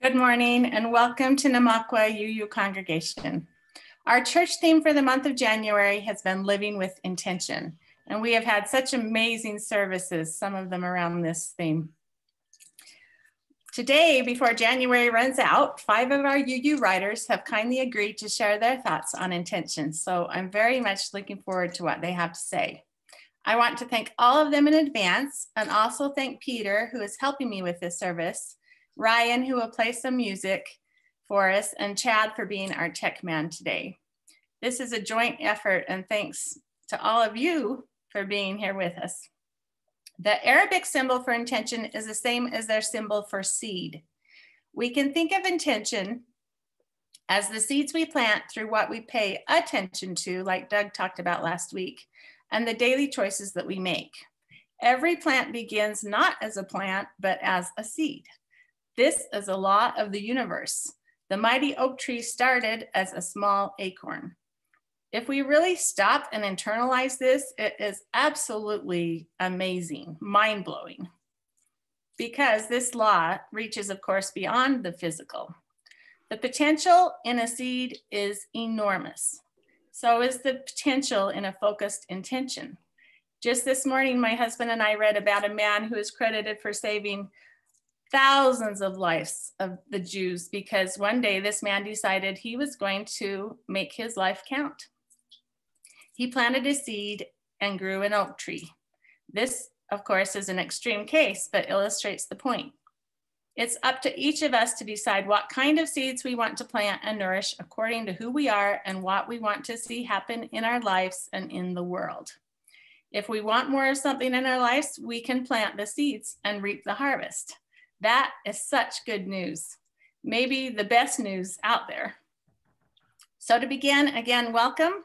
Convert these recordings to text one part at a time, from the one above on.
Good morning and welcome to Namakwa UU congregation. Our church theme for the month of January has been living with intention, and we have had such amazing services, some of them around this theme. Today, before January runs out, 5 of our UU writers have kindly agreed to share their thoughts on intention, so I'm very much looking forward to what they have to say. I want to thank all of them in advance and also thank Peter, who is helping me with this service, Ryan, who will play some music for us, and Chad for being our tech man today. This is a joint effort, and thanks to all of you for being here with us. The Arabic symbol for intention is the same as their symbol for seed. We can think of intention as the seeds we plant through what we pay attention to, like Doug talked about last week, and the daily choices that we make. Every plant begins not as a plant, but as a seed. This is a law of the universe. The mighty oak tree started as a small acorn. If we really stop and internalize this, it is absolutely amazing, mind-blowing, because this law reaches, of course, beyond the physical. The potential in a seed is enormous. So is the potential in a focused intention. Just this morning, my husband and I read about a man who is credited for saving thousands of lives of the Jews, because one day this man decided he was going to make his life count. He planted a seed and grew an oak tree. This, of course, is an extreme case, but illustrates the point. It's up to each of us to decide what kind of seeds we want to plant and nourish according to who we are and what we want to see happen in our lives and in the world. If we want more of something in our lives, we can plant the seeds and reap the harvest. That is such good news, maybe the best news out there. So to begin, again, welcome.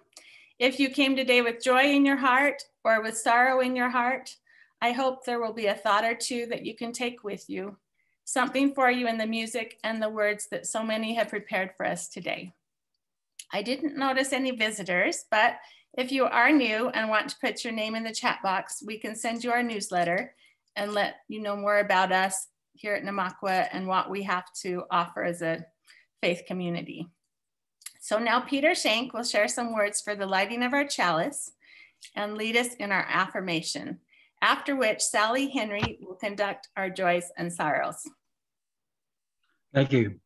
If you came today with joy in your heart or with sorrow in your heart, I hope there will be a thought or two that you can take with you, something for you in the music and the words that so many have prepared for us today. I didn't notice any visitors, but if you are new and want to put your name in the chat box, we can send you our newsletter and let you know more about us here at Namakwa and what we have to offer as a faith community. So now Peter Schenk will share some words for the lighting of our chalice and lead us in our affirmation, after which Sally Henry will conduct our joys and sorrows. Thank you.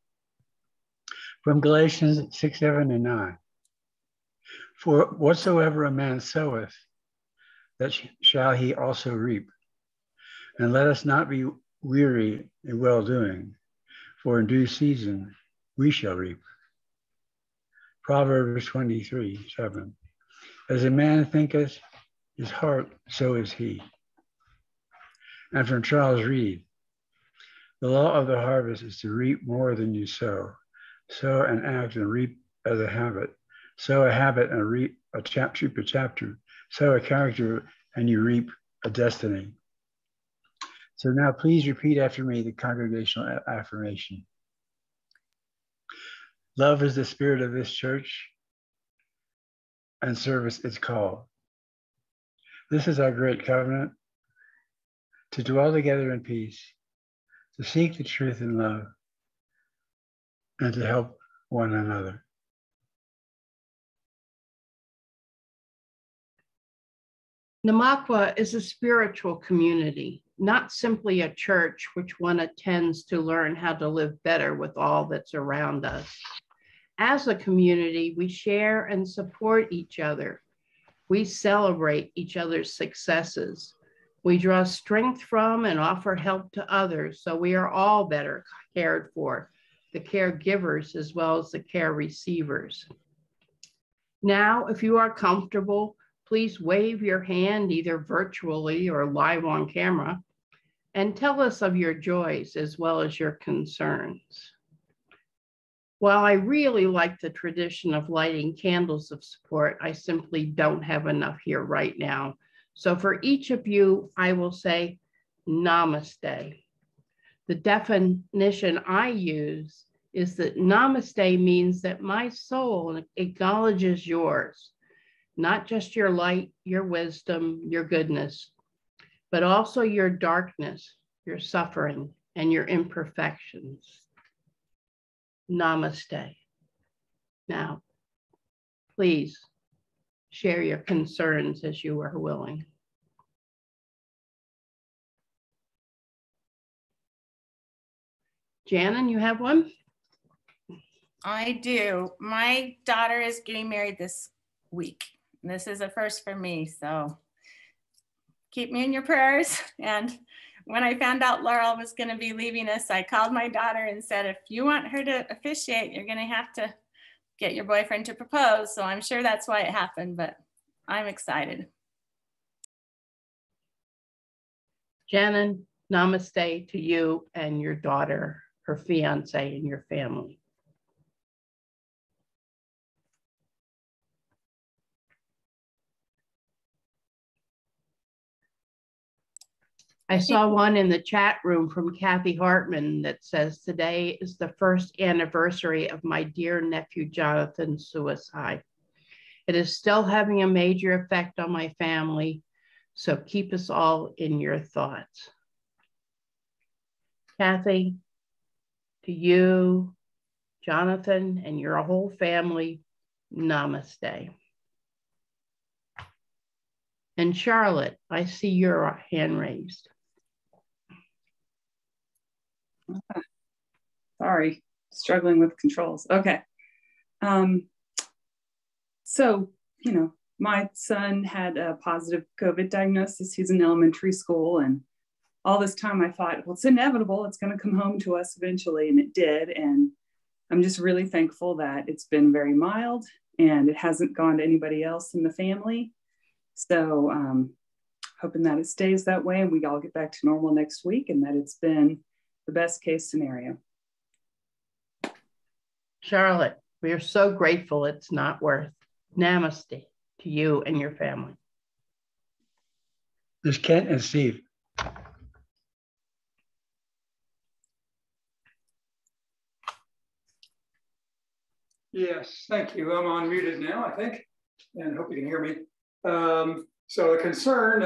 From Galatians 6, 7, and 9. For whatsoever a man soweth, that shall he also reap. And let us not be weary in well-doing, for in due season we shall reap. Proverbs 23, 7. As a man thinketh his heart, so is he. And from Charles Reed, the law of the harvest is to reap more than you sow. Sow an act and reap as a habit. Sow a habit and reap a chapter. Sow a character and you reap a destiny. So now please repeat after me the congregational affirmation. Love is the spirit of this church, and service is called. This is our great covenant, to dwell together in peace, to seek the truth in love, and to help one another. Namakwa is a spiritual community, not simply a church which one attends to learn how to live better with all that's around us. As a community, we share and support each other. We celebrate each other's successes. We draw strength from and offer help to others, so we are all better cared for, the caregivers as well as the care receivers. Now, if you are comfortable, please wave your hand either virtually or live on camera and tell us of your joys as well as your concerns. While I really like the tradition of lighting candles of support, I simply don't have enough here right now. So for each of you, I will say namaste. The definition I use is that namaste means that my soul acknowledges yours, not just your light, your wisdom, your goodness, but also your darkness, your suffering, and your imperfections. namaste. Now, please share your concerns as you are willing. Janen, you have one? I do. My daughter is getting married this week. This is a first for me, so keep me in your prayers. And when I found out Laurel was going to be leaving us, I called my daughter and said, if you want her to officiate, you're going to have to get your boyfriend to propose. So I'm sure that's why it happened, but I'm excited. Janen, namaste to you and your daughter, her fiance, and your family. I saw one in the chat room from Kathy Hartman that says, today is the first anniversary of my dear nephew Jonathan's suicide. It is still having a major effect on my family, so keep us all in your thoughts. Kathy, to you, Jonathan, and your whole family, namaste. And Charlotte, I see your hand raised. Sorry, struggling with controls. Okay. So, my son had a positive COVID diagnosis. He's in elementary school. And all this time I thought, well, it's inevitable. It's going to come home to us eventually. And it did. And I'm just really thankful that it's been very mild and it hasn't gone to anybody else in the family. So hoping that it stays that way and we all get back to normal next week and that it's been the best case scenario. Charlotte, we are so grateful it's not worth. Namaste to you and your family. There's Kent and Steve. Yes, thank you. I'm unmuted now, I think, and hope you can hear me. So a concern,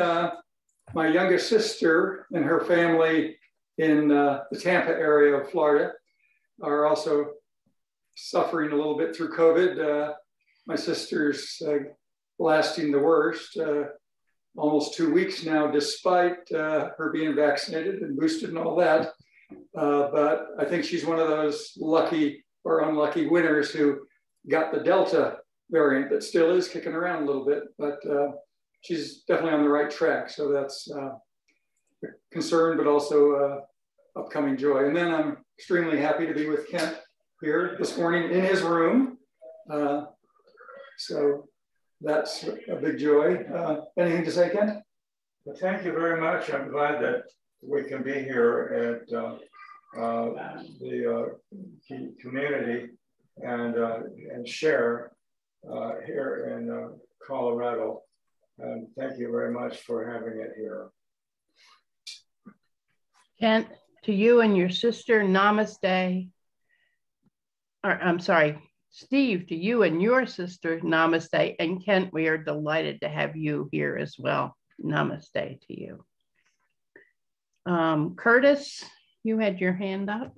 my youngest sister and her family in the Tampa area of Florida are also suffering a little bit through COVID. My sister's lasting the worst, almost 2 weeks now, despite her being vaccinated and boosted and all that. But I think she's one of those lucky or unlucky winners who got the Delta variant that still is kicking around a little bit, but she's definitely on the right track. So that's a concern, but also upcoming joy. And then I'm extremely happy to be with Kent here this morning in his room. So that's a big joy. Anything to say, Kent? Well, thank you very much. I'm glad that we can be here at the community and share here in Colorado. And thank you very much for having it here. Kent, to you and your sister, namaste. Or, I'm sorry, Steve, to you and your sister, namaste. And Kent, we are delighted to have you here as well. Namaste to you. Curtis, you had your hand up.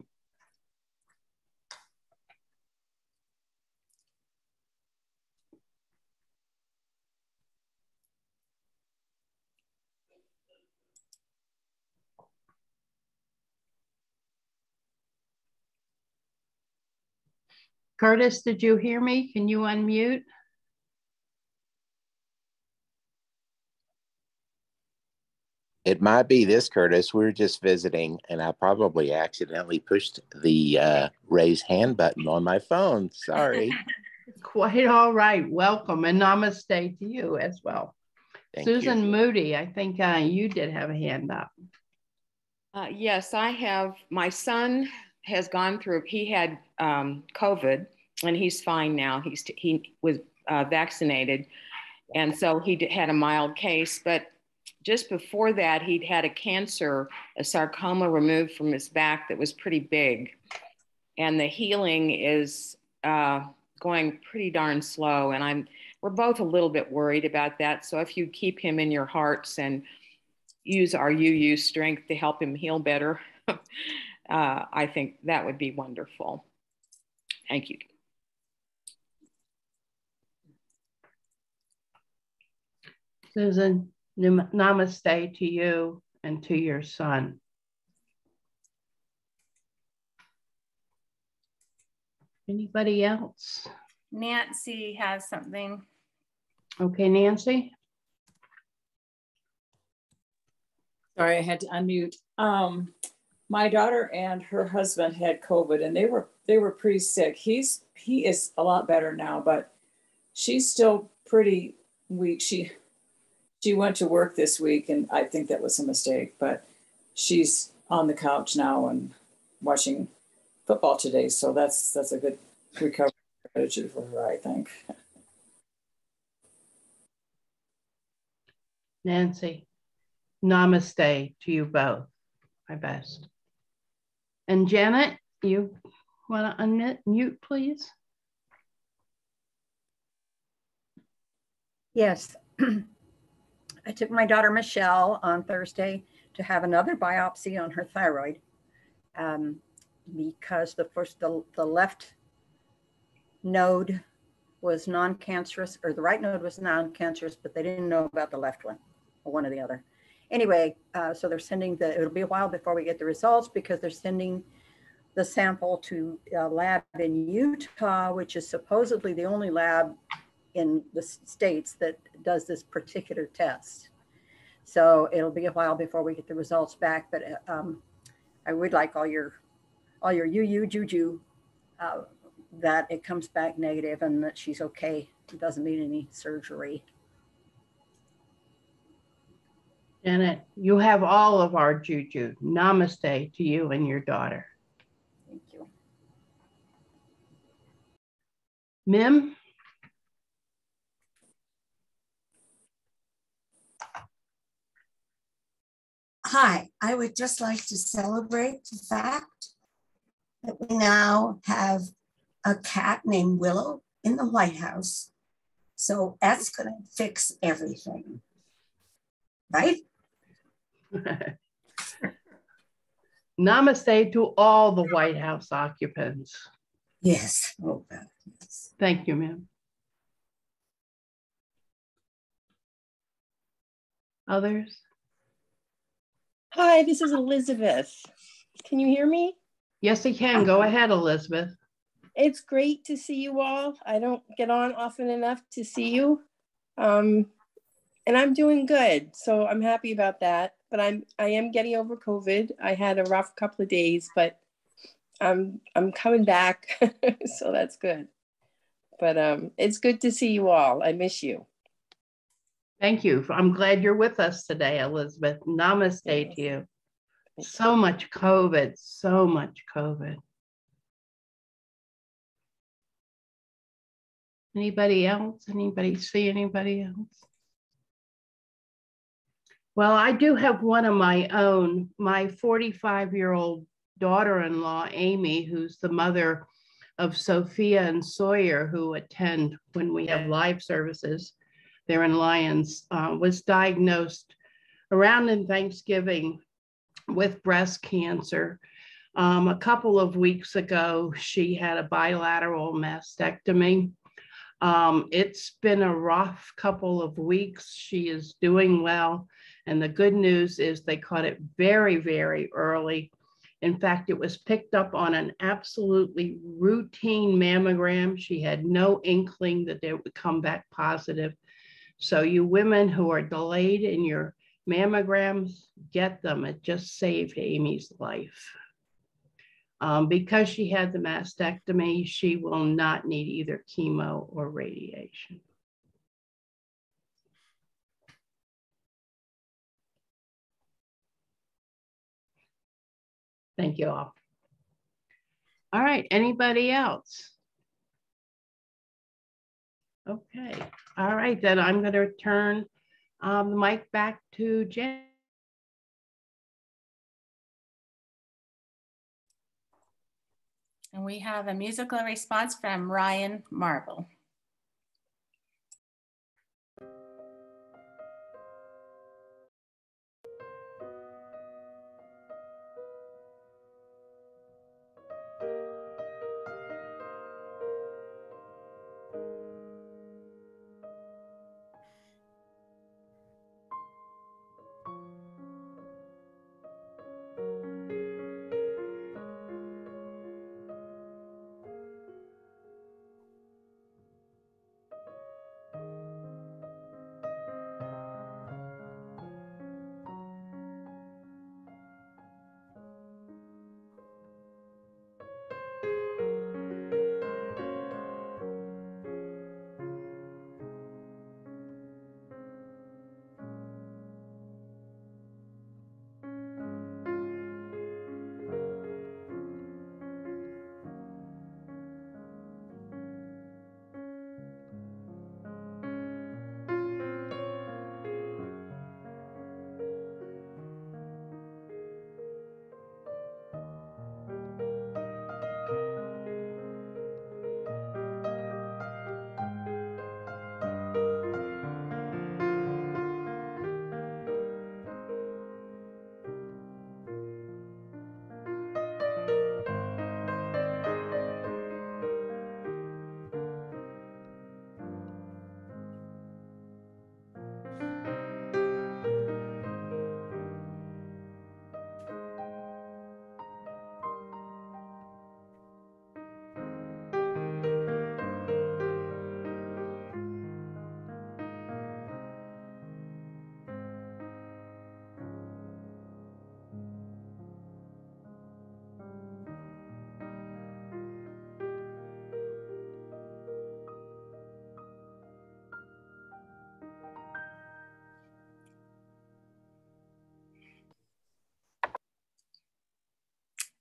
Curtis, did you hear me? Can you unmute? It might be this, Curtis. We were just visiting, and I probably accidentally pushed the raise hand button on my phone. Sorry. Quite all right. Welcome and namaste to you as well. Thank Susan you. Moody, I think you did have a hand up. Yes, I have. My son has gone through, he had COVID and he's fine now. He was vaccinated. And so he had a mild case, but just before that, he'd had a sarcoma removed from his back that was pretty big. And the healing is going pretty darn slow. And we're both a little bit worried about that. So if you keep him in your hearts and use our UU strength to help him heal better, I think that would be wonderful. Thank you. Susan, namaste to you and to your son. Anybody else? Nancy has something. Okay, Nancy. Sorry, I had to unmute. My daughter and her husband had COVID, and they were pretty sick. He is a lot better now, but she's still pretty weak. She went to work this week, and I think that was a mistake, but she's on the couch now and watching football today. So that's a good recovery strategy for her, I think. Nancy, namaste to you both. My best. And Janet, you want to unmute, please? Yes. I took my daughter Michelle on Thursday to have another biopsy on her thyroid because the left node was non-cancerous, or the right node was non-cancerous, but they didn't know about the left one, or one or the other. Anyway, so they're sending it'll be a while before we get the results because they're sending the sample to a lab in Utah, which is supposedly the only lab in the States that does this particular test. So it'll be a while before we get the results back, but I would like all your juju that it comes back negative and that she's okay. It doesn't need any surgery. Janet, you have all of our juju. Namaste to you and your daughter. Thank you. Mim? Hi, I would just like to celebrate the fact that we now have a cat named Willow in the White House. So that's going to fix everything, right? Namaste to all the White House occupants. Yes. Oh, God. Yes. Thank you, ma'am. Others? Hi, this is Elizabeth. Can you hear me? Yes, I can. Go ahead, Elizabeth. It's great to see you all. I don't get on often enough to see you. And I'm doing good, so I'm happy about that. But I am getting over COVID. I had a rough couple of days, but I'm coming back, so that's good. But it's good to see you all. I miss you. Thank you. I'm glad you're with us today, Elizabeth. Namaste to you. So much COVID, so much COVID. Anybody else? Anybody see anybody else? Well, I do have one of my own. My 45-year-old daughter-in-law, Amy, who's the mother of Sophia and Sawyer, who attend when we have live services there in Lyons, was diagnosed around in Thanksgiving with breast cancer. A couple of weeks ago, she had a bilateral mastectomy. It's been a rough couple of weeks. She is doing well. And the good news is they caught it very, very early. In fact, it was picked up on an absolutely routine mammogram. She had no inkling that it would come back positive. So you women who are delayed in your mammograms, get them. It just saved Amy's life. Because she had the mastectomy, she will not need either chemo or radiation. Thank you all. All right, anybody else? Okay, all right, then I'm going to turn the mic back to Jen. And we have a musical response from Ryan Marble.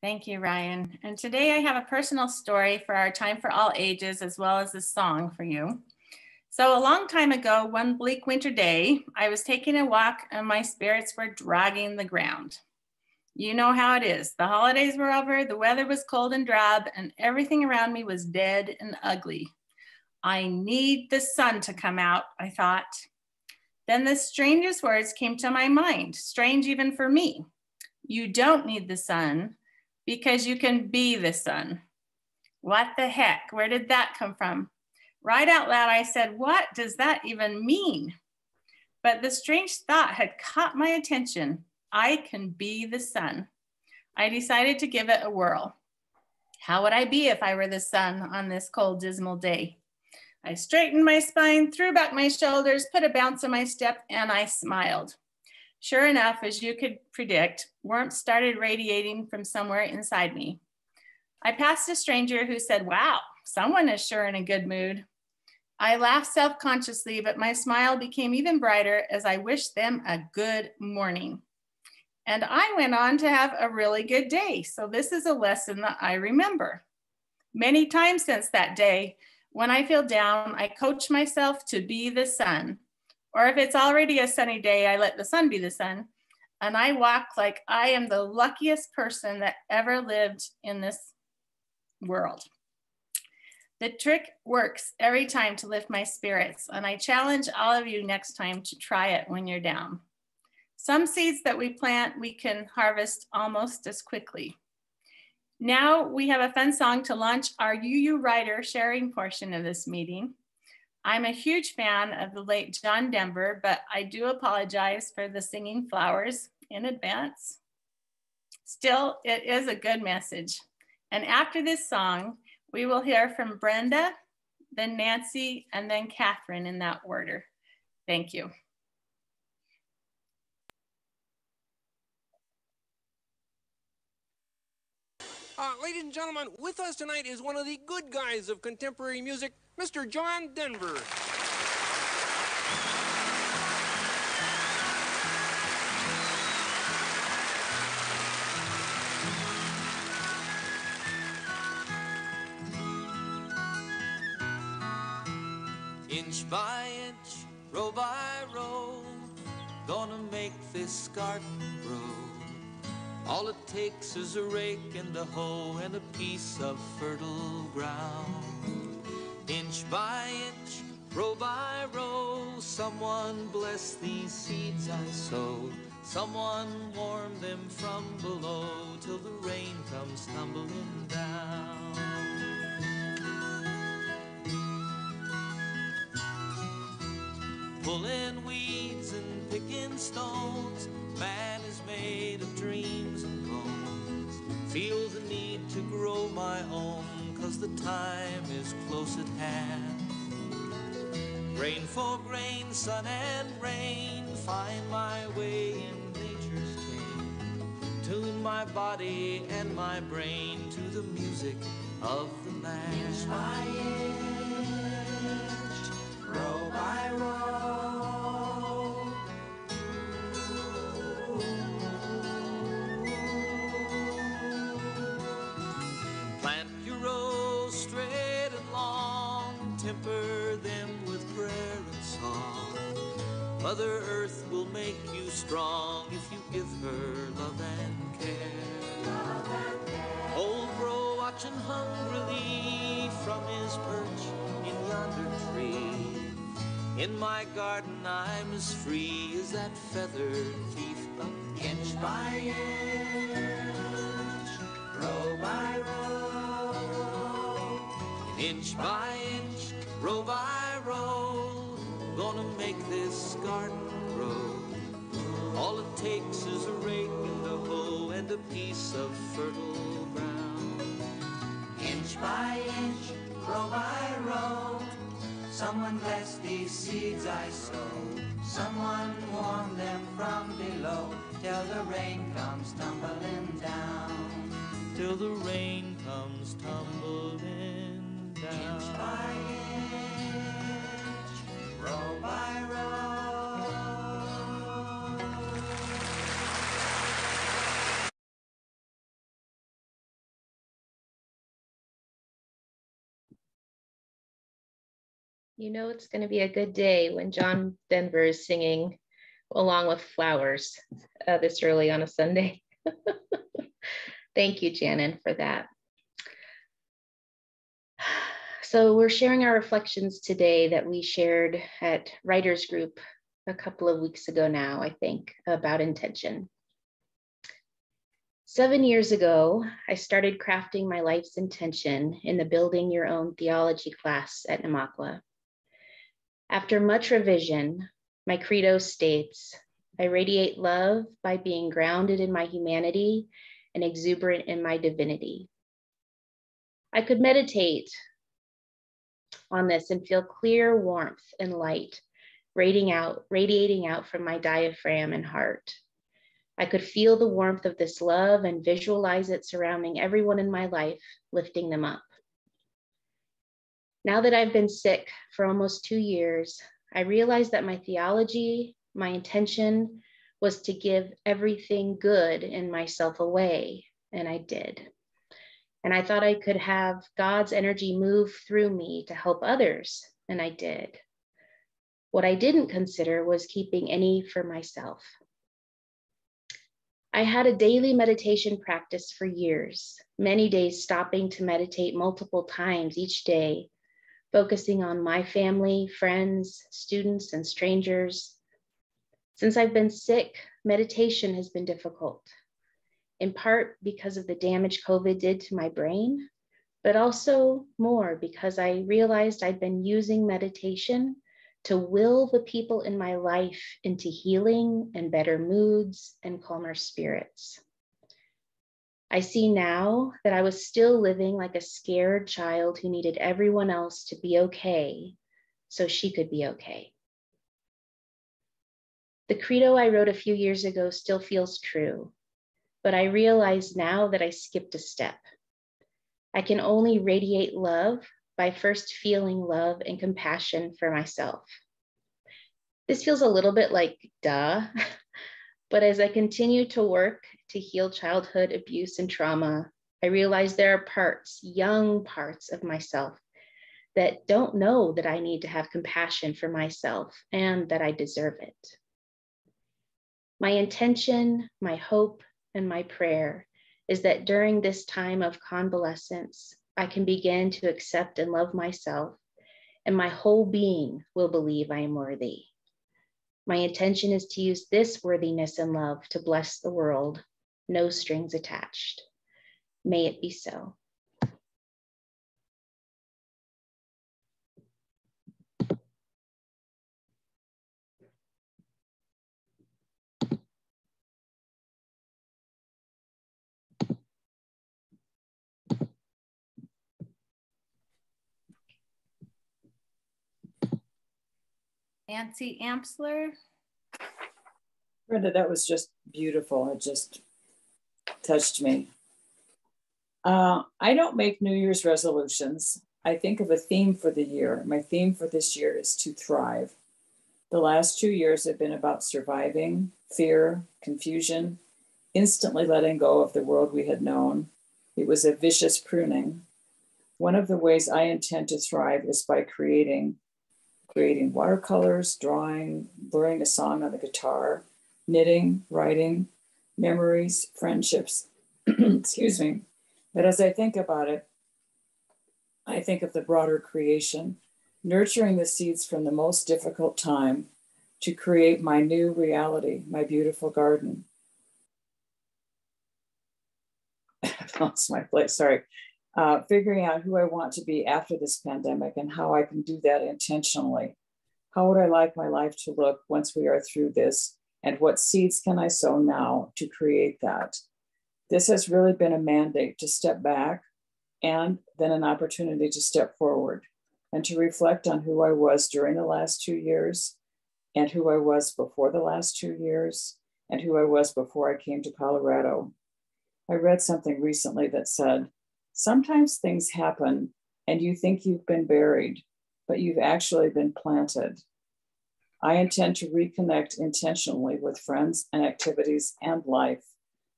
Thank you, Ryan. And today I have a personal story for our Time for All Ages, as well as a song for you. So a long time ago, one bleak winter day, I was taking a walk and my spirits were dragging the ground. You know how it is. The holidays were over, the weather was cold and drab, and everything around me was dead and ugly. I need the sun to come out, I thought. Then the strangest words came to my mind, strange even for me. You don't need the sun because you can be the sun. What the heck? Where did that come from? Right out loud, I said, what does that even mean? But the strange thought had caught my attention. I can be the sun. I decided to give it a whirl. How would I be if I were the sun on this cold, dismal day? I straightened my spine, threw back my shoulders, put a bounce in my step, and I smiled. Sure enough, as you could predict, warmth started radiating from somewhere inside me. I passed a stranger who said, wow, someone is sure in a good mood. I laughed self-consciously, but my smile became even brighter as I wished them a good morning. And I went on to have a really good day. So this is a lesson that I remember. Many times since that day, when I feel down, I coach myself to be the sun. Or if it's already a sunny day, I let the sun be the sun. And I walk like I am the luckiest person that ever lived in this world. The trick works every time to lift my spirits. And I challenge all of you next time to try it when you're down. Some seeds that we plant, we can harvest almost as quickly. Now we have a fun song to launch our UU Writer sharing portion of this meeting. I'm a huge fan of the late John Denver, but I do apologize for the singing flowers in advance. Still, it is a good message. And after this song, we will hear from Brenda, then Nancy, and then Catherine in that order. Thank you. Ladies and gentlemen, with us tonight is one of the good guys of contemporary music, Mr. John Denver. Inch by inch, row by row, gonna make this garden grow. All it takes is a rake and a hoe and a piece of fertile ground. Inch by inch, row by row, someone bless these seeds I sowed. Someone warm them from below till the rain comes tumbling down. Pulling weeds and picking stones, man is made of dreams and bones. Feel the need to grow my own, 'cause the time is close at hand. Grain for grain, sun and rain, find my way in nature's chain. Tune my body and my brain to the music of the land. Inch by inch, row by row. Plant your rows straight and long, temper them with prayer and song. Mother Earth will make you strong if you give her love and care. Old Bro watching hungrily from his perch in yonder tree. In my garden I'm as free as that feathered thief up inch by inch, row by row. Inch by inch, row by row, gonna make this garden grow. All it takes is a rake and a hoe and a piece of fertile ground. Inch by inch, row by row, someone bless these seeds I sow. Someone warm them from below till the rain comes tumbling down. Till the rain comes tumbling down. Inch by inch, row by row. You know it's going to be a good day when John Denver is singing along with flowers this early on a Sunday. Thank you, Janen, for that. So we're sharing our reflections today that we shared at Writers Group a couple of weeks ago now, I think, about intention. 7 years ago, I started crafting my life's intention in the Building Your Own Theology class at Namakwa. After much revision, my credo states, I radiate love by being grounded in my humanity and exuberant in my divinity. I could meditate on this and feel clear warmth and light radiating out from my diaphragm and heart. I could feel the warmth of this love and visualize it surrounding everyone in my life, lifting them up. Now that I've been sick for almost 2 years, I realized that my theology, my intention was to give everything good in myself away, and I did. And I thought I could have God's energy move through me to help others, and I did. What I didn't consider was keeping any for myself. I had a daily meditation practice for years, many days stopping to meditate multiple times each day, focusing on my family, friends, students, and strangers. Since I've been sick, meditation has been difficult, in part because of the damage COVID did to my brain, but also more because I realized I'd been using meditation to will the people in my life into healing and better moods and calmer spirits. I see now that I was still living like a scared child who needed everyone else to be okay so she could be okay. The credo I wrote a few years ago still feels true, but I realize now that I skipped a step. I can only radiate love by first feeling love and compassion for myself. This feels a little bit like duh, but as I continue to work to heal childhood abuse and trauma, I realize there are parts, young parts of myself that don't know that I need to have compassion for myself and that I deserve it. My intention, my hope, and my prayer is that during this time of convalescence, I can begin to accept and love myself, and my whole being will believe I am worthy. My intention is to use this worthiness and love to bless the world, no strings attached. May it be so. Nancy Amsler. Brenda, that was just beautiful. It just touched me. I don't make New Year's resolutions. I think of a theme for the year. My theme for this year is to thrive. The last 2 years have been about surviving, fear, confusion, instantly letting go of the world we had known. It was a vicious pruning. One of the ways I intend to thrive is by creating watercolors, drawing, learning a song on the guitar, knitting, writing, memories, friendships, excuse me. But as I think about it, I think of the broader creation, nurturing the seeds from the most difficult time to create my new reality, my beautiful garden. I've lost my place, sorry. Figuring out who I want to be after this pandemic and how I can do that intentionally. How would I like my life to look once we are through this? And what seeds can I sow now to create that? This has really been a mandate to step back and then an opportunity to step forward and to reflect on who I was during the last 2 years and who I was before the last 2 years and who I was before I came to Colorado. I read something recently that said, sometimes things happen and you think you've been buried, but you've actually been planted. I intend to reconnect intentionally with friends and activities and life.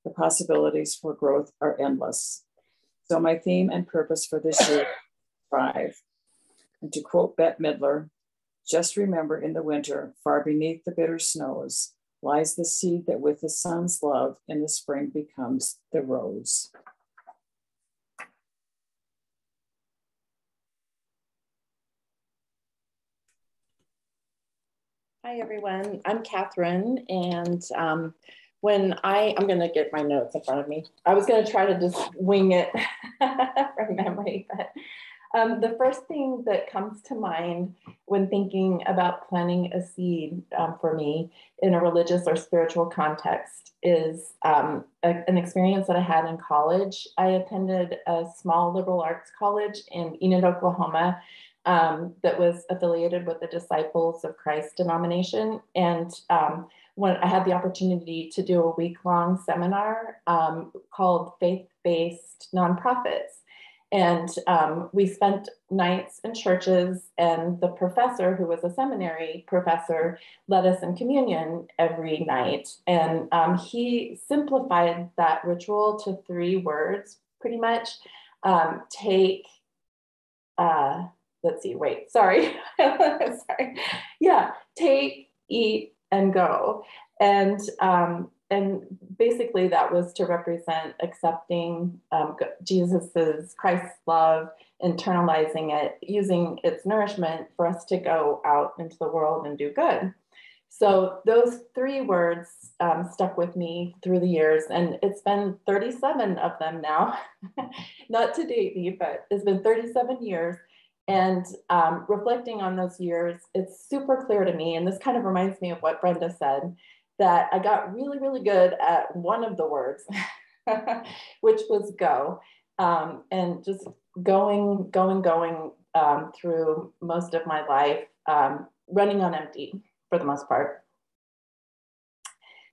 The possibilities for growth are endless. So my theme and purpose for this year is thrive. And to quote Bette Midler, Just remember, in the winter, far beneath the bitter snows, lies the seed that with the sun's love in the spring becomes the rose. Hi, everyone. I'm Catherine, and when I'm going to get my notes in front of me. I was going to try to just wing it from memory, but the first thing that comes to mind when thinking about planting a seed for me in a religious or spiritual context is an experience that I had in college. I attended a small liberal arts college in Enid, Oklahoma, that was affiliated with the Disciples of Christ denomination. And when I had the opportunity to do a week-long seminar called Faith-Based Nonprofits. And we spent nights in churches, and the professor, who was a seminary professor, led us in communion every night. And he simplified that ritual to 3 words, pretty much. Take, let's see, wait, sorry. Sorry. Yeah, take, eat, and go. And basically that was to represent accepting Jesus's Christ's love, internalizing it, using its nourishment for us to go out into the world and do good. So those 3 words stuck with me through the years, and it's been 37 of them now, not to date me, but it's been 37 years. And reflecting on those years, it's super clear to me, and this kind of reminds me of what Brenda said, that I got really, really good at one of the words, which was go, and just going through most of my life, running on empty for the most part.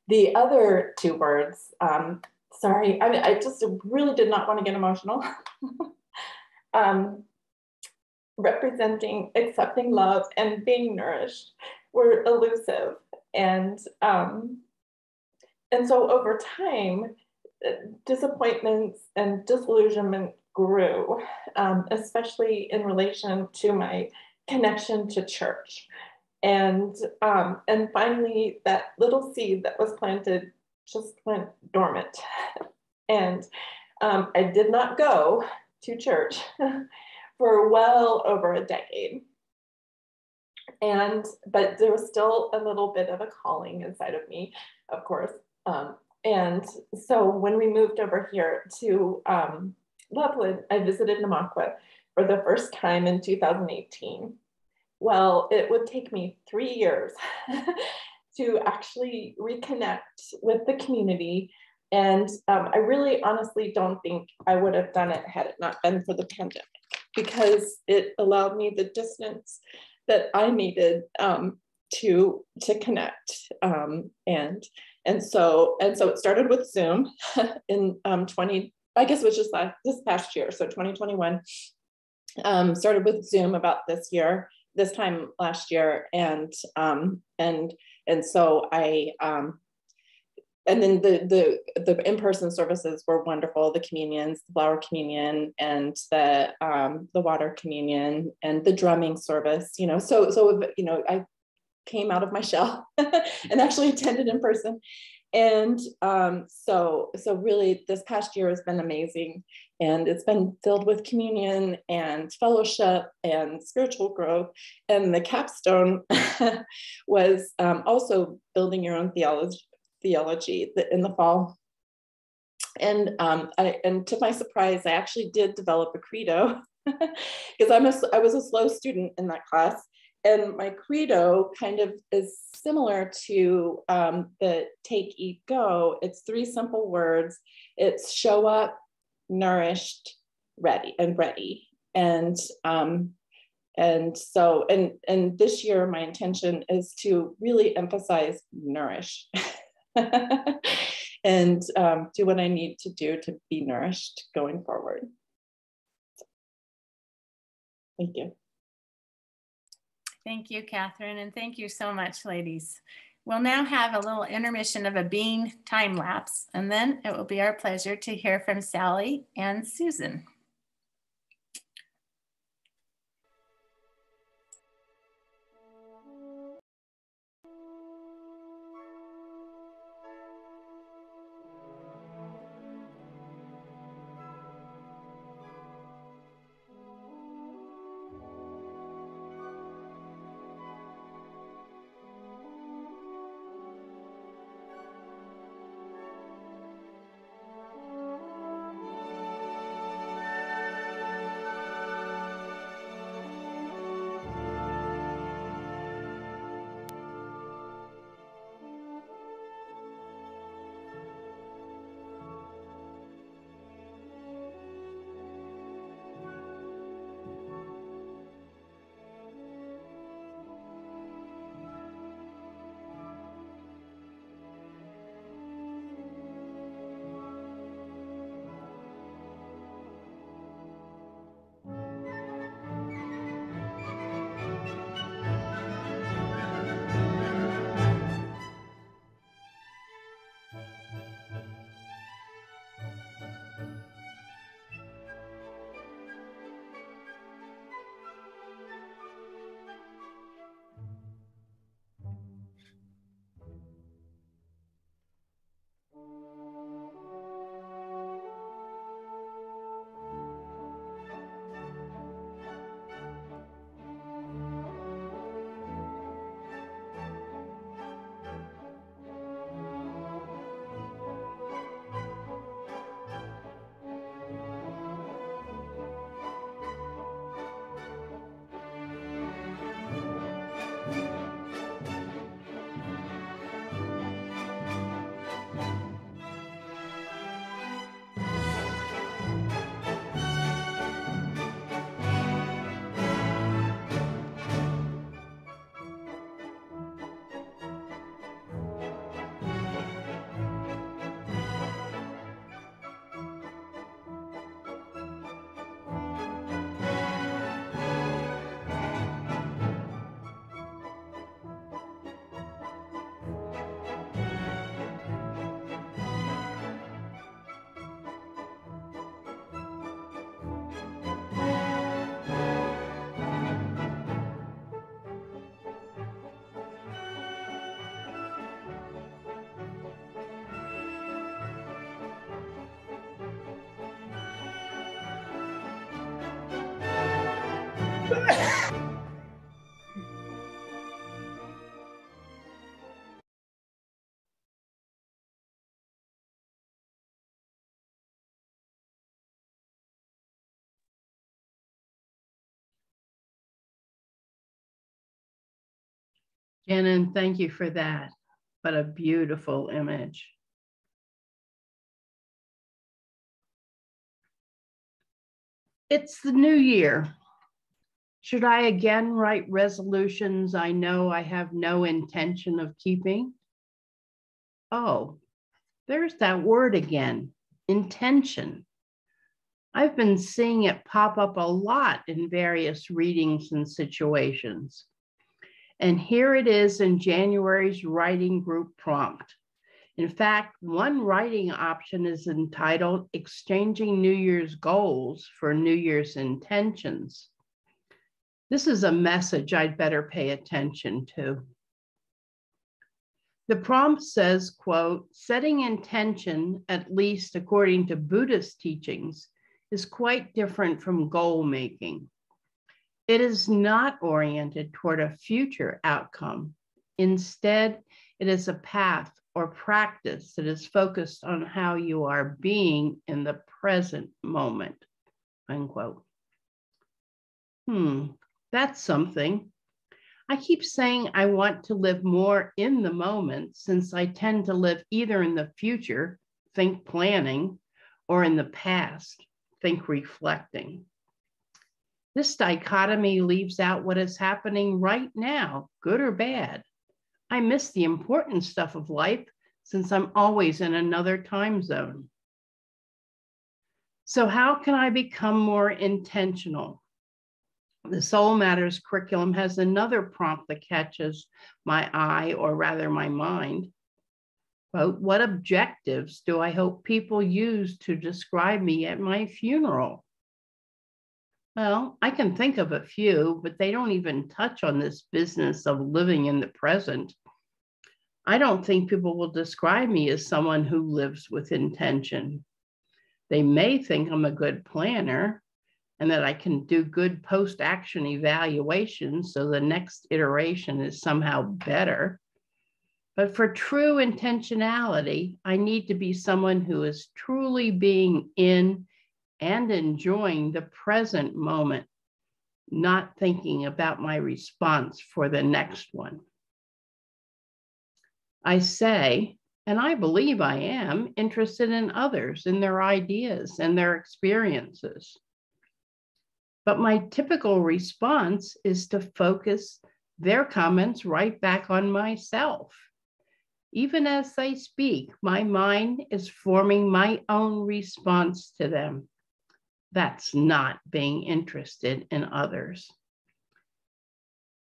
The other 2 words, sorry, I just really did not want to get emotional. Representing accepting love and being nourished were elusive. And so over time, disappointments and disillusionment grew, especially in relation to my connection to church. And finally, that little seed that was planted just went dormant. And I did not go to church for well over a decade. But there was still a little bit of a calling inside of me, of course. And so when we moved over here to Loveland, I visited Namaqua for the first time in 2018. Well, it would take me 3 years to actually reconnect with the community. And I really honestly don't think I would have done it had it not been for the pandemic, because it allowed me the distance that I needed to connect. And so it started with Zoom in I guess it was just this past year, so 2021. Started with Zoom about this time last year, and so I and then the in-person services were wonderful. The communions, the flower communion, and the water communion, and the drumming service. So I came out of my shell and actually attended in person. And so really, this past year has been amazing, and it's been filled with communion and fellowship and spiritual growth. And the capstone was also building your own theology in the fall. And to my surprise, I actually did develop a credo because I was a slow student in that class. And my credo kind of is similar to the take, eat, go. It's 3 simple words. It's show up, nourished, ready, and ready. And so this year, my intention is to really emphasize nourish and do what I need to do to be nourished going forward. Thank you. Thank you, Catherine, and thank you so much, ladies. We'll now have a little intermission of a bean time lapse, and then it will be our pleasure to hear from Sally and Susan. Janen, thank you for that. What a beautiful image. It's the new year. Should I again write resolutions I know I have no intention of keeping? Oh, there's that word again, intention. I've been seeing it pop up a lot in various readings and situations. And here it is in January's writing group prompt. In fact, one writing option is entitled Exchanging New Year's Goals for New Year's Intentions. This is a message I'd better pay attention to. The prompt says, quote, setting intention, at least according to Buddhist teachings, is quite different from goal making. It is not oriented toward a future outcome. Instead, it is a path or practice that is focused on how you are being in the present moment, unquote. That's something. I keep saying I want to live more in the moment since I tend to live either in the future, think planning, or in the past, think reflecting. This dichotomy leaves out what is happening right now, good or bad. I miss the important stuff of life since I'm always in another time zone. So how can I become more intentional? The Soul Matters curriculum has another prompt that catches my eye, or rather my mind. Quote, what objectives do I hope people use to describe me at my funeral? Well, I can think of a few, but they don't even touch on this business of living in the present. I don't think people will describe me as someone who lives with intention. They may think I'm a good planner and that I can do good post-action evaluations so the next iteration is somehow better. But for true intentionality, I need to be someone who is truly being in and enjoying the present moment, not thinking about my response for the next one. I say, and I believe I am, interested in others, in their ideas and their experiences. But my typical response is to focus their comments right back on myself. Even as they speak, my mind is forming my own response to them. That's not being interested in others.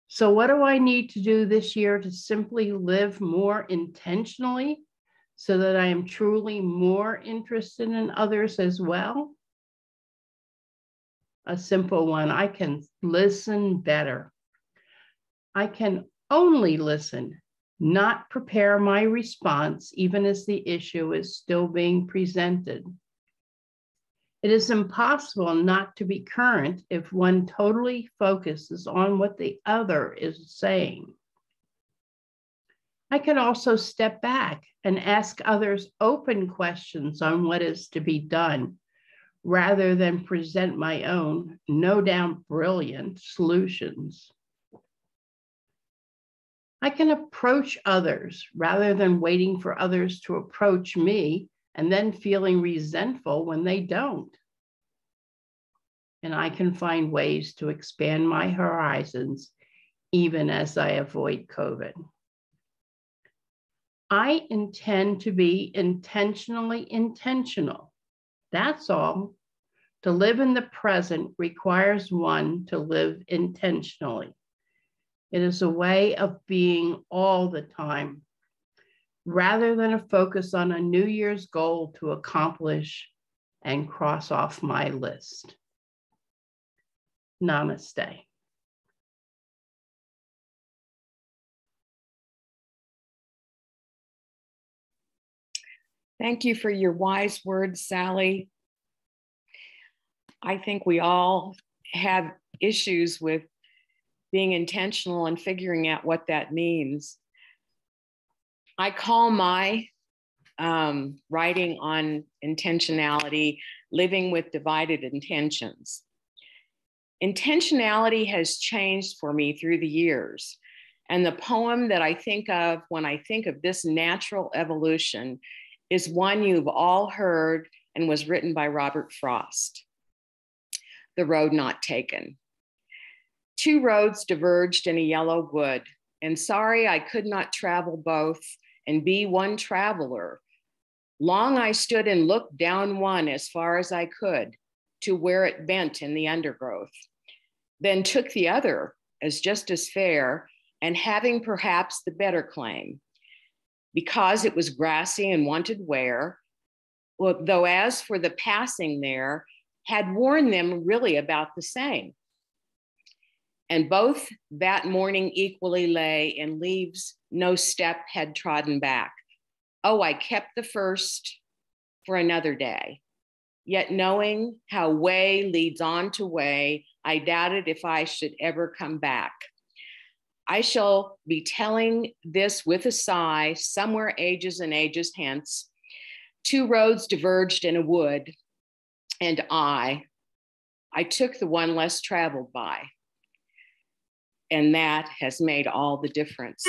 So what do I need to do this year to simply live more intentionally so that I am truly more interested in others as well? A simple one, I can listen better. I can only listen, not prepare my response, even as the issue is still being presented. It is impossible not to be current if one totally focuses on what the other is saying. I can also step back and ask others open questions on what is to be done, rather than present my own, no doubt brilliant solutions. I can approach others rather than waiting for others to approach me and then feeling resentful when they don't. And I can find ways to expand my horizons even as I avoid COVID. I intend to be intentionally intentional. That's all. To live in the present requires one to live intentionally. It is a way of being all the time, rather than a focus on a New Year's goal to accomplish and cross off my list. Namaste. Thank you for your wise words, Sally. I think we all have issues with being intentional and figuring out what that means. I call my writing on intentionality, living with divided intentions. Intentionality has changed for me through the years. And the poem that I think of when I think of this natural evolution is one you've all heard and was written by Robert Frost, The Road Not Taken. Two roads diverged in a yellow wood, and sorry I could not travel both and be one traveler. Long I stood and looked down one as far as I could to where it bent in the undergrowth, then took the other as just as fair and having perhaps the better claim, because it was grassy and wanted wear, well, though as for the passing there, had worn them really about the same. And both that morning equally lay in leaves no step had trodden back. Oh, I kept the first for another day. Yet knowing how way leads on to way, I doubted if I should ever come back. I shall be telling this with a sigh, somewhere ages and ages hence. Two roads diverged in a wood, and I took the one less traveled by. And that has made all the difference.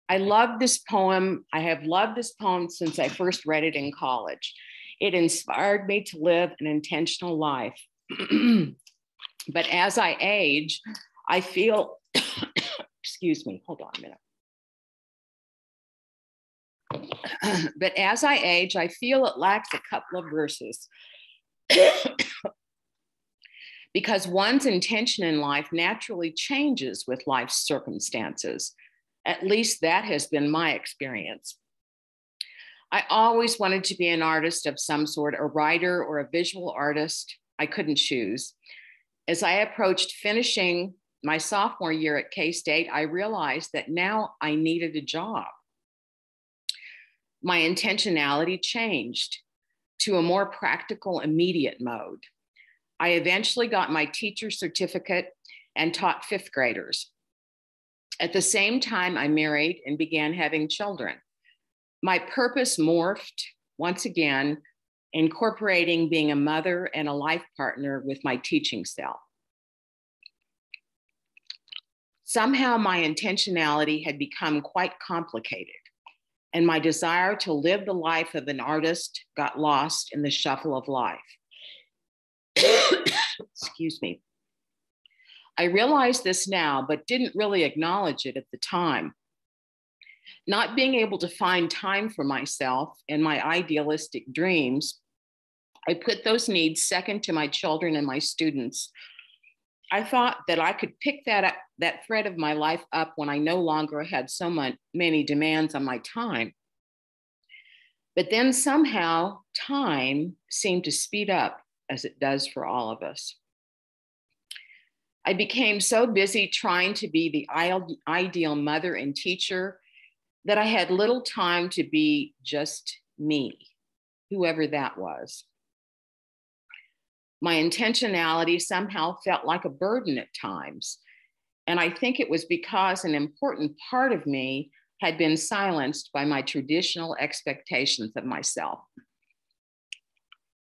I love this poem. I have loved this poem since I first read it in college. It inspired me to live an intentional life. But as I age, I feel, excuse me, hold on a minute. But as I age, I feel it lacks a couple of verses. Because one's intention in life naturally changes with life's circumstances. At least that has been my experience. I always wanted to be an artist of some sort, a writer or a visual artist. I couldn't choose. As I approached finishing my sophomore year at K-State, I realized that now I needed a job. My intentionality changed to a more practical, immediate mode. I eventually got my teacher's certificate and taught fifth graders. At the same time, I married and began having children. My purpose morphed once again, incorporating being a mother and a life partner with my teaching self. Somehow my intentionality had become quite complicated, and my desire to live the life of an artist got lost in the shuffle of life. Excuse me. I realize this now, but didn't really acknowledge it at the time. Not being able to find time for myself and my idealistic dreams, I put those needs second to my children and my students. I thought that I could pick that thread of my life up when I no longer had so many demands on my time. But then somehow time seemed to speed up, as it does for all of us. I became so busy trying to be the ideal mother and teacher that I had little time to be just me, whoever that was. My intentionality somehow felt like a burden at times. And I think it was because an important part of me had been silenced by my traditional expectations of myself.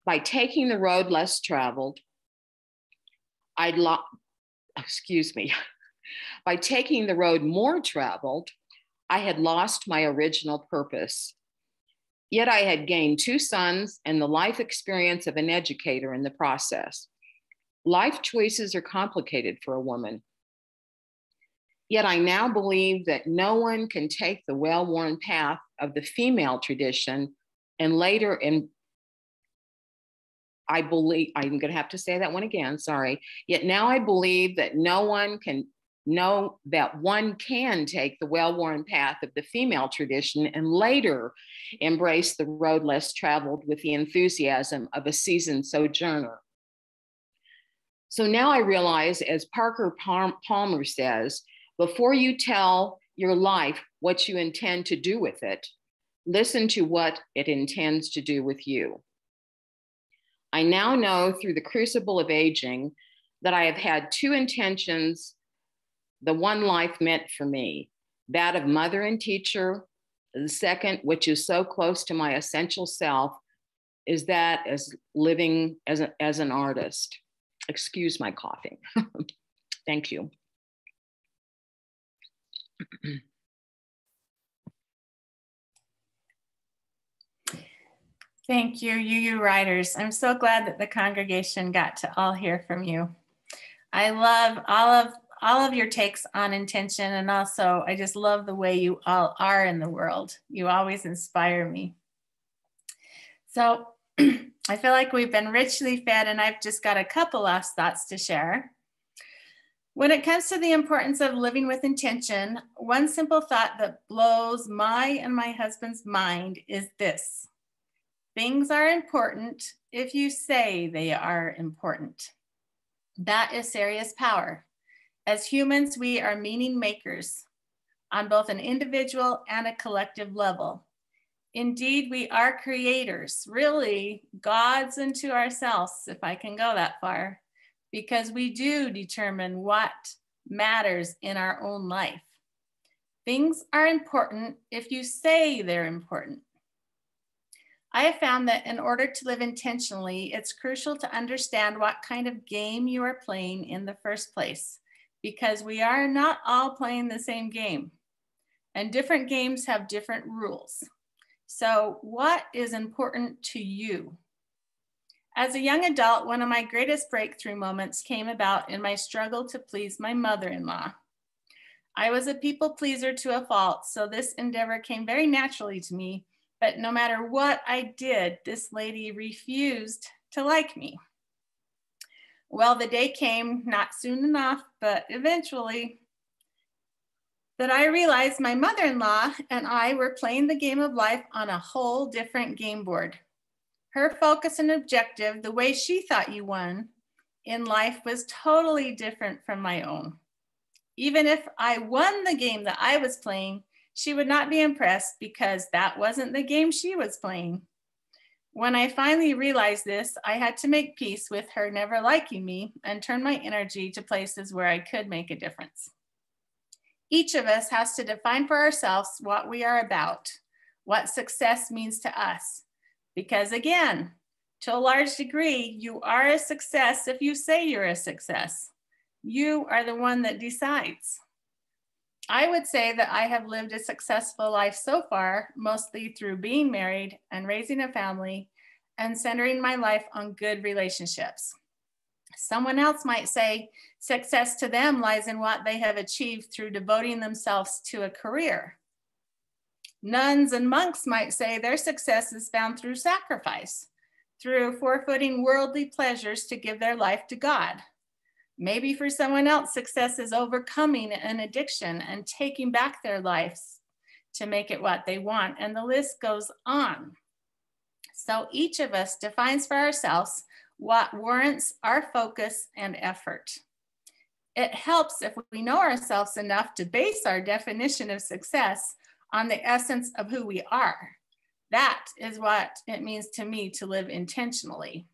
By taking the road less traveled, by taking the road more traveled, I had lost my original purpose. Yet I had gained 2 sons and the life experience of an educator in the process. Life choices are complicated for a woman. Yet I now believe that no one can take the well-worn path of the female tradition and later I believe, I'm going to have to say that one again, sorry. Yet now I believe that one can take the well-worn path of the female tradition and later embrace the road less traveled with the enthusiasm of a seasoned sojourner. So now I realize, as Parker Palmer says, before you tell your life what you intend to do with it, listen to what it intends to do with you. I now know through the crucible of aging that I have had two intentions, the one life meant for me, that of mother and teacher. The second, which is so close to my essential self, is that as living as an artist. Excuse my coughing. Thank you. Thank you, UU Writers. I'm so glad that the congregation got to all hear from you. I love all of your takes on intention, and also I just love the way you all are in the world. You always inspire me. So I feel like we've been richly fed, and I've just got a couple last thoughts to share. When it comes to the importance of living with intention, one simple thought that blows my and my husband's mind is this: things are important if you say they are important. That is serious power. As humans, we are meaning makers on both an individual and a collective level. Indeed, we are creators, really gods unto ourselves, if I can go that far, because we do determine what matters in our own life. Things are important if you say they're important. I have found that in order to live intentionally, it's crucial to understand what kind of game you are playing in the first place, because we are not all playing the same game, and different games have different rules. So what is important to you? As a young adult, one of my greatest breakthrough moments came about in my struggle to please my mother-in-law. I was a people pleaser to a fault, so this endeavor came very naturally to me. But no matter what I did, this lady refused to like me. Well, the day came, not soon enough, but eventually, that I realized my mother-in-law and I were playing the game of life on a whole different game board. Her focus and objective, the way she thought you won in life, was totally different from my own. Even if I won the game that I was playing, she would not be impressed because that wasn't the game she was playing. When I finally realized this, I had to make peace with her never liking me and turn my energy to places where I could make a difference. Each of us has to define for ourselves what we are about, what success means to us. Because again, to a large degree, you are a success if you say you're a success. You are the one that decides. I would say that I have lived a successful life so far, mostly through being married and raising a family and centering my life on good relationships. Someone else might say success to them lies in what they have achieved through devoting themselves to a career. Nuns and monks might say their success is found through sacrifice, through forfeiting worldly pleasures to give their life to God. Maybe for someone else, success is overcoming an addiction and taking back their lives to make it what they want, and the list goes on. So each of us defines for ourselves what warrants our focus and effort. It helps if we know ourselves enough to base our definition of success on the essence of who we are. That is what it means to me to live intentionally.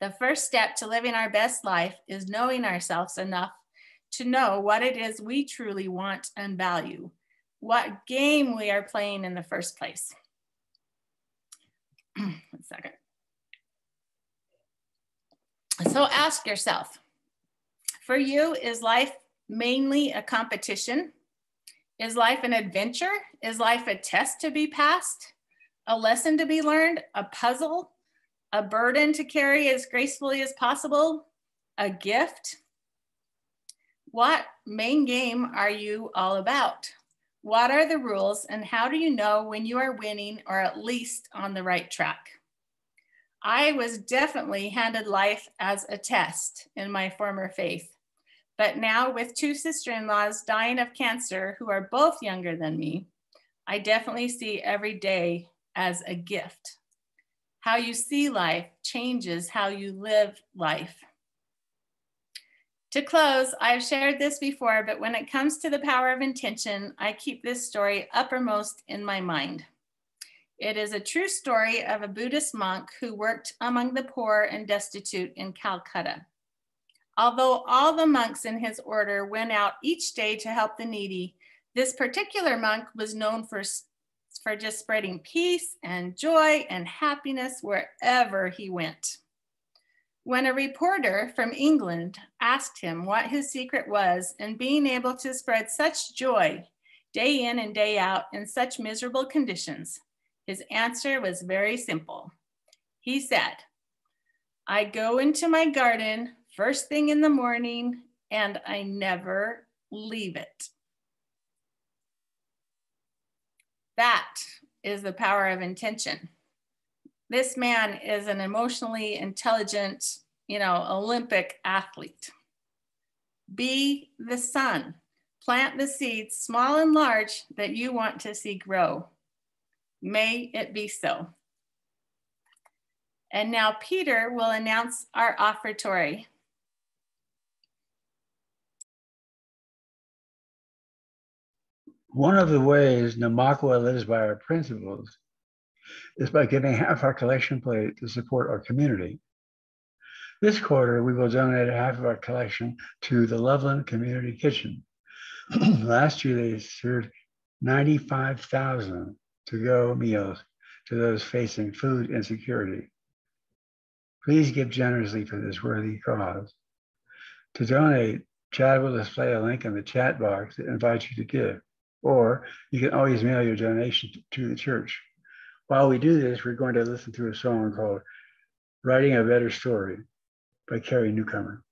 The first step to living our best life is knowing ourselves enough to know what it is we truly want and value, what game we are playing in the first place. 1 second. So ask yourself, for you, is life mainly a competition? Is life an adventure? Is life a test to be passed? A lesson to be learned? A puzzle? A burden to carry as gracefully as possible? A gift? What main game are you all about? What are the rules, and how do you know when you are winning or at least on the right track? I was definitely handed life as a test in my former faith, but now with 2 sister-in-laws dying of cancer who are both younger than me, I definitely see every day as a gift. How you see life changes how you live life. To close, I've shared this before, but when it comes to the power of intention, I keep this story uppermost in my mind. It is a true story of a Buddhist monk who worked among the poor and destitute in Calcutta. Although all the monks in his order went out each day to help the needy, this particular monk was known for just spreading peace and joy and happiness wherever he went. When a reporter from England asked him what his secret was in being able to spread such joy day in and day out in such miserable conditions, his answer was very simple. He said, "I go into my garden first thing in the morning and I never leave it." That is the power of intention. This man is an emotionally intelligent, Olympic athlete. Be the sun. Plant the seeds, small and large, that you want to see grow. May it be so. And now Peter will announce our offertory. One of the ways Namakwa lives by our principles is by giving half our collection plate to support our community. This quarter, we will donate half of our collection to the Loveland Community Kitchen. Last year, they served 95,000 to-go meals to those facing food insecurity. Please give generously for this worthy cause. To donate, Chad will display a link in the chat box that invites you to give, or you can always mail your donation to the church. While we do this, we're going to listen to a song called "Writing a Better Story" by Carrie Newcomer.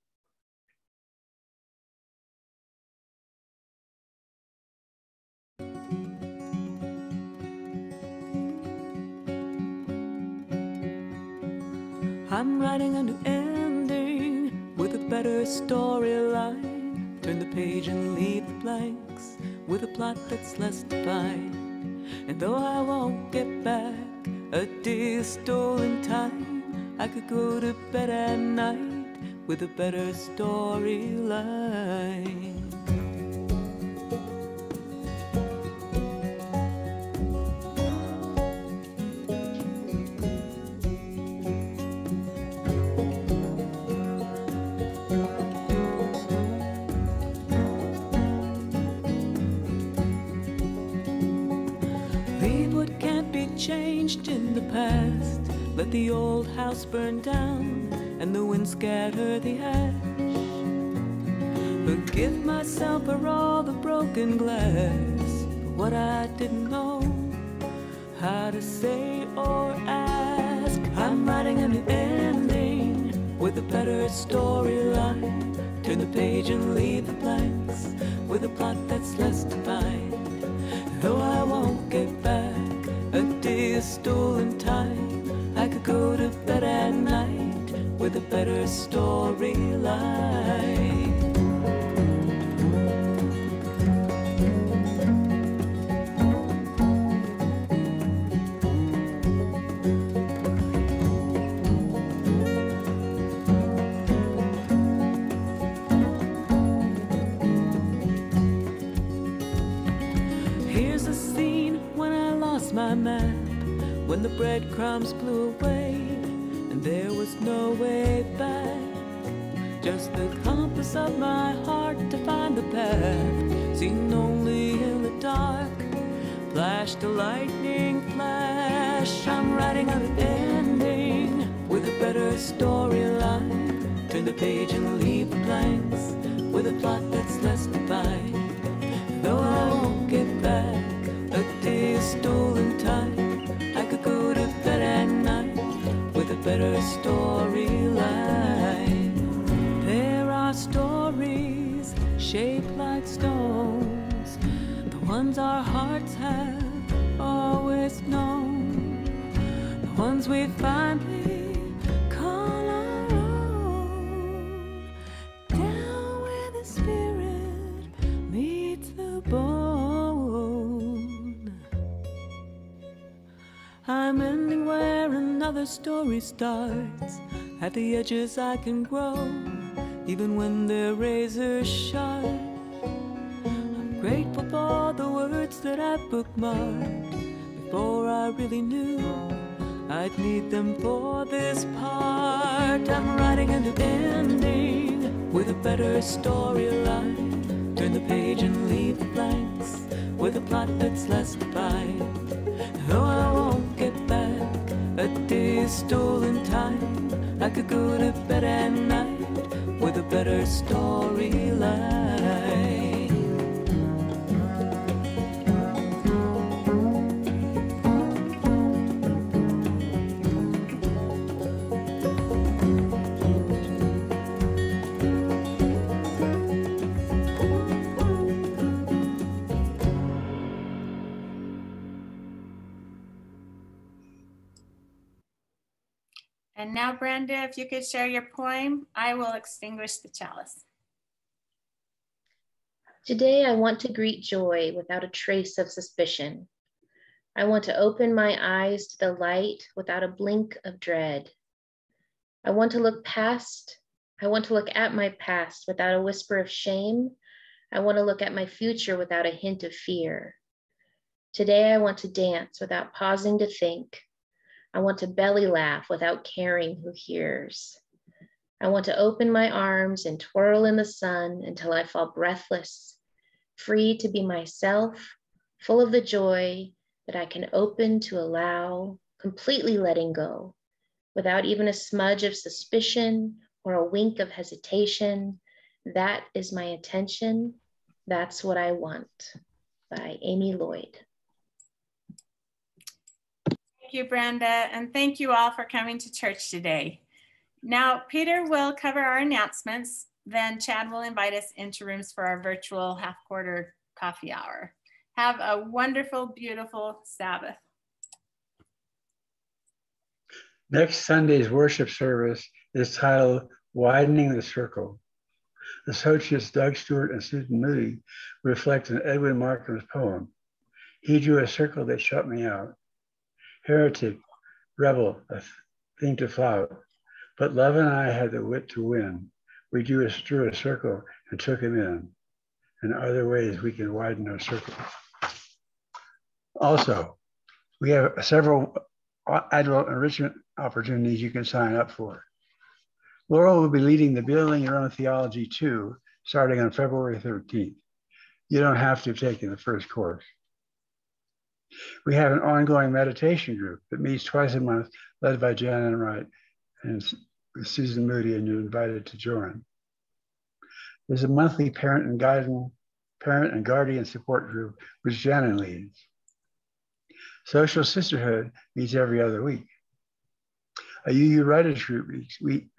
I'm writing a new ending with a better storyline. Turn the page and leave the blanks with a plot that's less defined. And though I won't get back a day's stolen time, I could go to bed at night with a better storyline. Changed in the past, let the old house burn down and the wind scatter the ash. Forgive myself for all the broken glass, for what I didn't know how to say or ask. I'm writing a new ending with a better storyline. Turn the page and leave the blanks with a plot that's less defined. Though I won't get back a day of stolen time, I could go to bed at night with a better storyline. Here's a scene when I lost my map, when the breadcrumbs blew away and there was no way back. Just the compass of my heart to find the path, seen only in the dark, flashed a lightning flash. I'm writing an ending with a better storyline. Turn the page and leave the blanks with a plot that's less defined. Though I won't get back a day of stolen time, I could go to bed at night with a better storyline. There are stories shaped like stones, the ones our hearts have always known, the ones we finally call our own. Down where the spirit meets the bone, I'm ending where another story starts. At the edges I can grow, even when they're razor sharp. I'm grateful for the words that I bookmarked before I really knew I'd need them for this part. I'm writing a new ending with a better storyline. Turn the page and leave the blanks with a plot that's less defined. Though I won't get back a day's stolen time, I could go to bed at night with a better storyline. And now, Brenda, if you could share your poem, I will extinguish the chalice. Today, I want to greet joy without a trace of suspicion. I want to open my eyes to the light without a blink of dread. I want to look at my past without a whisper of shame. I want to look at my future without a hint of fear. Today, I want to dance without pausing to think. I want to belly laugh without caring who hears. I want to open my arms and twirl in the sun until I fall breathless, free to be myself, full of the joy that I can open to allow, completely letting go, without even a smudge of suspicion or a wink of hesitation. That is my intention. That's what I want. By Amy Lloyd. Thank you, Brenda, and thank you all for coming to church today. Now, Peter will cover our announcements, then Chad will invite us into rooms for our virtual half-quarter coffee hour. Have a wonderful, beautiful Sabbath. Next Sunday's worship service is titled Widening the Circle. Associates Doug Stewart and Susan Moody reflect on Edwin Markham's poem. He drew a circle that shut me out. Heretic, rebel, a thing to flout. But love and I had the wit to win. We drew a circle and took him in. And other ways we can widen our circle. Also, we have several adult enrichment opportunities you can sign up for. Laurel will be leading the Building Your Own Theology 2, starting on February 13th. You don't have to have taken the first course. We have an ongoing meditation group that meets twice a month, led by Janen Wright and Susan Moody, and you're invited to join. There's a monthly parent and guardian support group, which Janen leads. Social Sisterhood meets every other week. A UU Writers group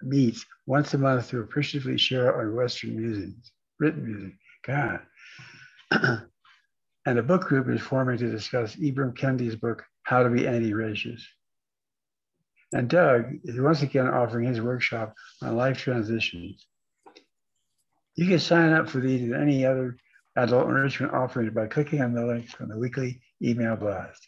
meets once a month to appreciatively share our Western musings, written music. God. And a book group is forming to discuss Ibram Kendi's book, How to Be Anti-Racist. And Doug is once again offering his workshop on life transitions. You can sign up for these and any other adult enrichment offerings by clicking on the links from the weekly email blast.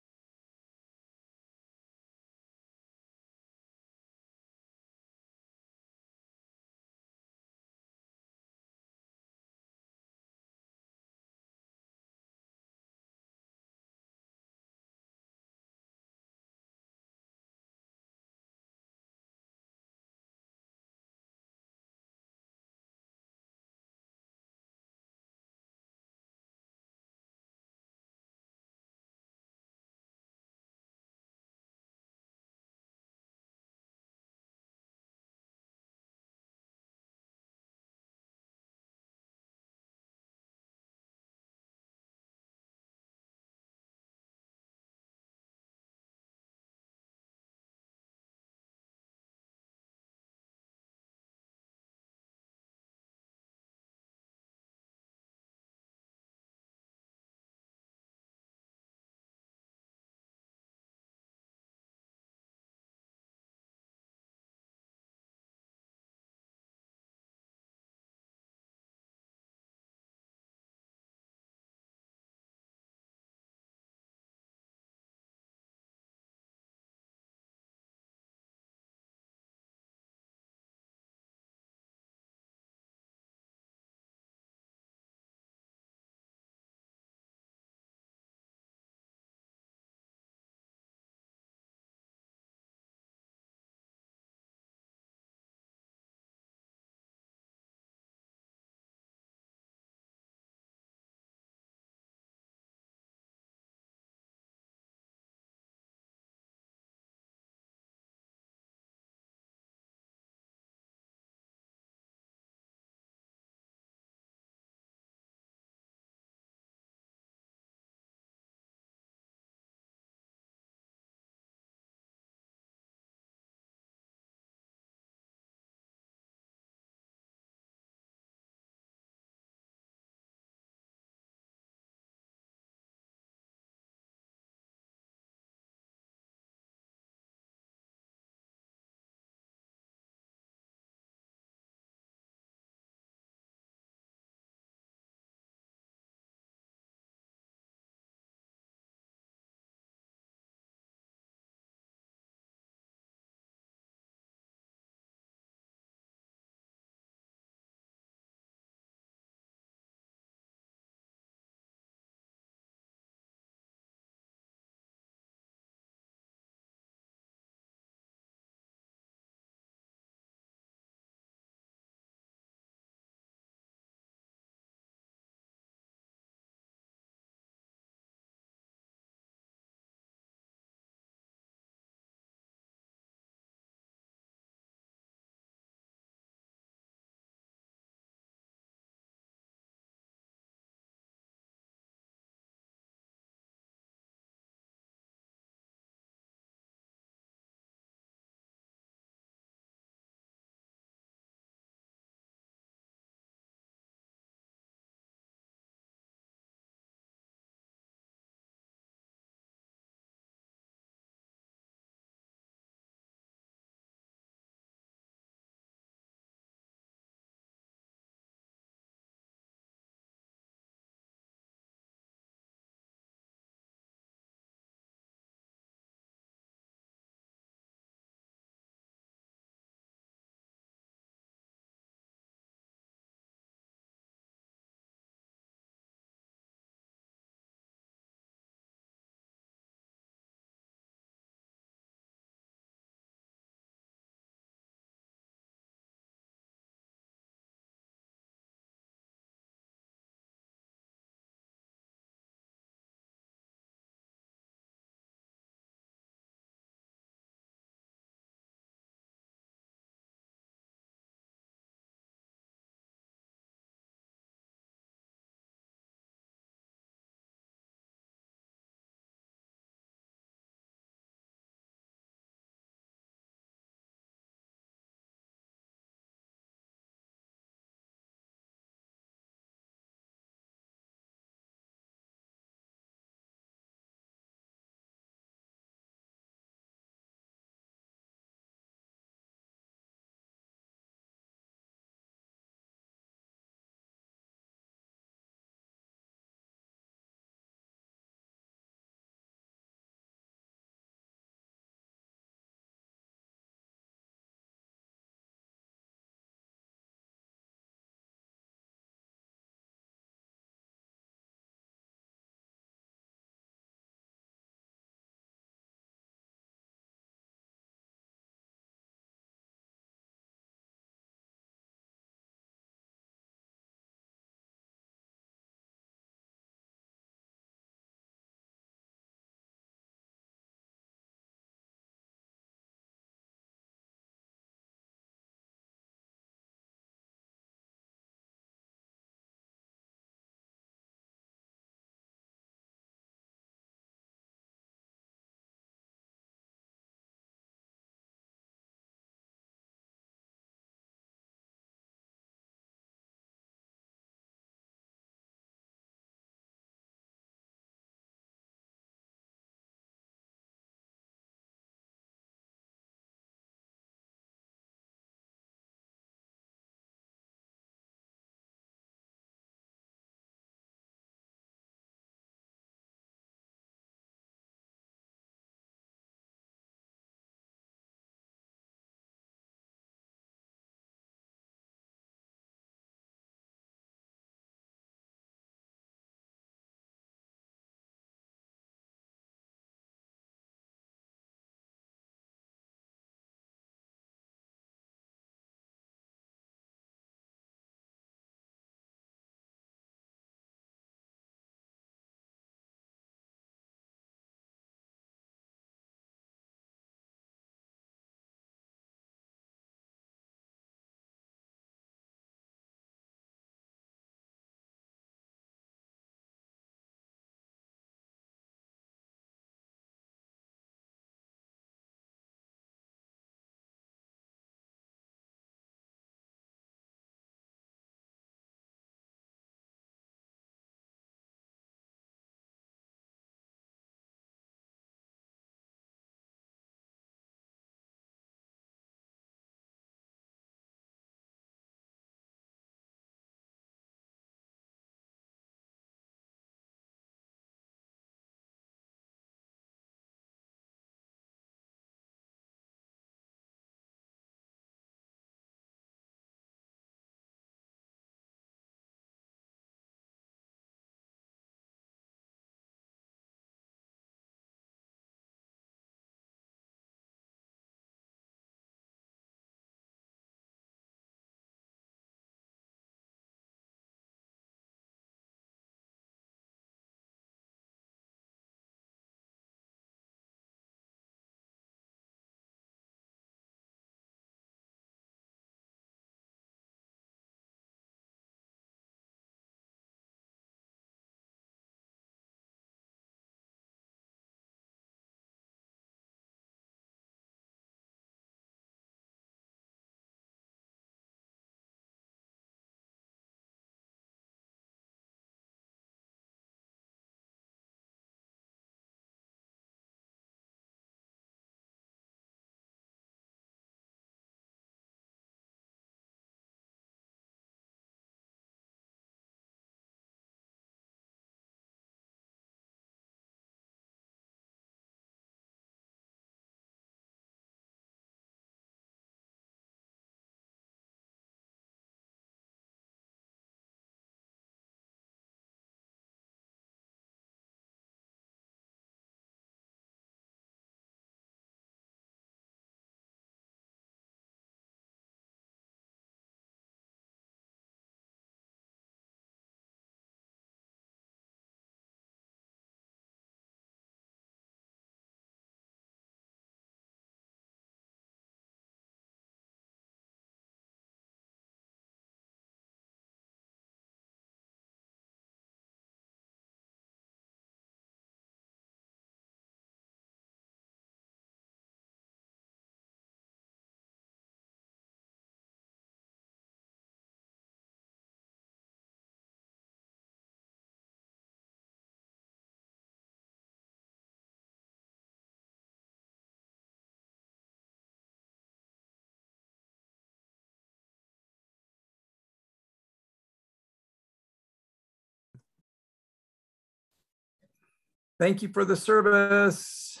Thank you for the service.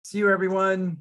See you, everyone.